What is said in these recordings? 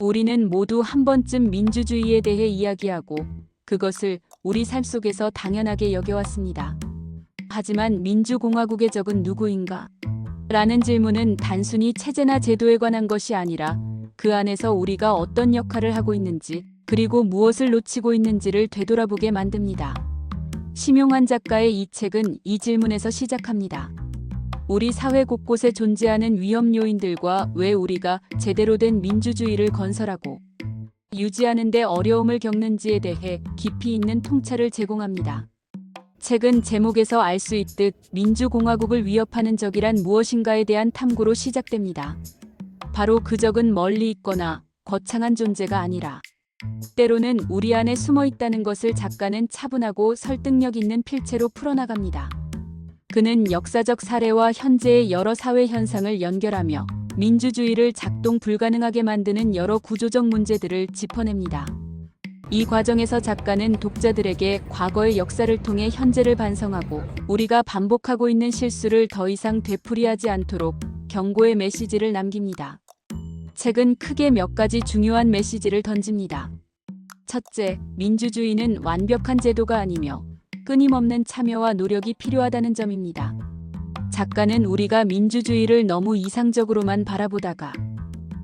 우리는 모두 한 번쯤 민주주의에 대해 이야기하고 그것을 우리 삶 속에서 당연하게 여겨왔습니다. 하지만 민주공화국의 적은 누구인가? 라는 질문은 단순히 체제나 제도에 관한 것이 아니라 그 안에서 우리가 어떤 역할을 하고 있는지 그리고 무엇을 놓치고 있는지를 되돌아보게 만듭니다. 심용환 작가의 이 책은 이 질문에서 시작합니다. 우리 사회 곳곳에 존재하는 위험 요인들과 왜 우리가 제대로 된 민주주의를 건설하고 유지하는 데 어려움을 겪는지에 대해 깊이 있는 통찰을 제공합니다. 책은 제목에서 알 수 있듯 민주공화국을 위협하는 적이란 무엇인가에 대한 탐구로 시작됩니다. 바로 그 적은 멀리 있거나 거창한 존재가 아니라 때로는 우리 안에 숨어 있다는 것을 작가는 차분하고 설득력 있는 필체로 풀어나갑니다. 그는 역사적 사례와 현재의 여러 사회 현상을 연결하며 민주주의를 작동 불가능하게 만드는 여러 구조적 문제들을 짚어냅니다. 이 과정에서 작가는 독자들에게 과거의 역사를 통해 현재를 반성하고 우리가 반복하고 있는 실수를 더 이상 되풀이하지 않도록 경고의 메시지를 남깁니다. 책은 크게 몇 가지 중요한 메시지를 던집니다. 첫째, 민주주의는 완벽한 제도가 아니며 끊임없는 참여와 노력이 필요하다는 점입니다. 작가는 우리가 민주주의를 너무 이상적으로만 바라보다가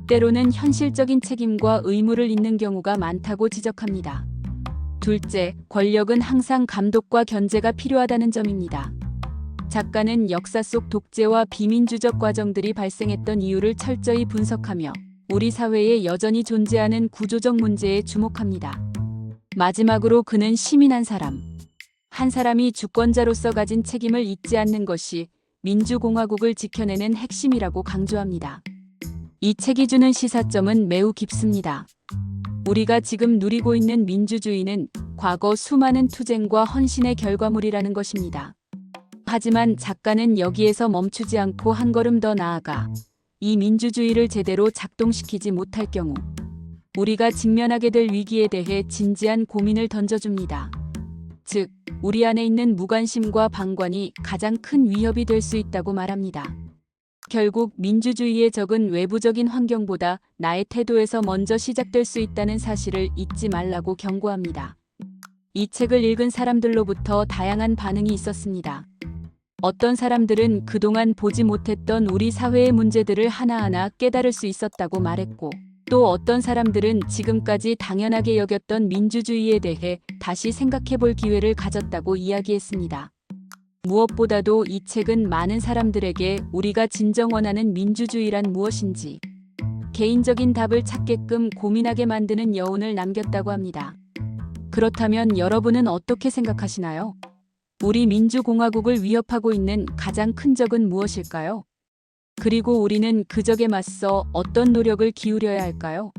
때로는 현실적인 책임과 의무를 잇는 경우가 많다고 지적합니다. 둘째, 권력은 항상 감독과 견제가 필요하다는 점입니다. 작가는 역사 속 독재와 비민주적 과정들이 발생했던 이유를 철저히 분석하며 우리 사회에 여전히 존재하는 구조적 문제에 주목합니다. 마지막으로 그는 시민 한 사람이 주권자로서 가진 책임을 잊지 않는 것이 민주공화국을 지켜내는 핵심이라고 강조합니다. 이 책이 주는 시사점은 매우 깊습니다. 우리가 지금 누리고 있는 민주주의는 과거 수많은 투쟁과 헌신의 결과물이라는 것입니다. 하지만 작가는 여기에서 멈추지 않고 한 걸음 더 나아가 이 민주주의를 제대로 작동시키지 못할 경우 우리가 직면하게 될 위기에 대해 진지한 고민을 던져줍니다. 즉, 우리 안에 있는 무관심과 방관이 가장 큰 위협이 될 수 있다고 말합니다. 결국 민주주의의 적은 외부적인 환경보다 나의 태도에서 먼저 시작될 수 있다는 사실을 잊지 말라고 경고합니다. 이 책을 읽은 사람들로부터 다양한 반응이 있었습니다. 어떤 사람들은 그동안 보지 못했던 우리 사회의 문제들을 하나하나 깨달을 수 있었다고 말했고, 또 어떤 사람들은 지금까지 당연하게 여겼던 민주주의에 대해 다시 생각해볼 기회를 가졌다고 이야기했습니다. 무엇보다도 이 책은 많은 사람들에게 우리가 진정 원하는 민주주의란 무엇인지 개인적인 답을 찾게끔 고민하게 만드는 여운을 남겼다고 합니다. 그렇다면 여러분은 어떻게 생각하시나요? 우리 민주공화국을 위협하고 있는 가장 큰 적은 무엇일까요? 그리고 우리는 그 적에 맞서 어떤 노력을 기울여야 할까요?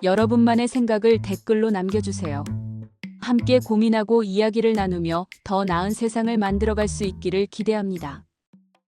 여러분만의 생각을 댓글로 남겨주세요. 함께 고민하고 이야기를 나누며 더 나은 세상을 만들어갈 수 있기를 기대합니다.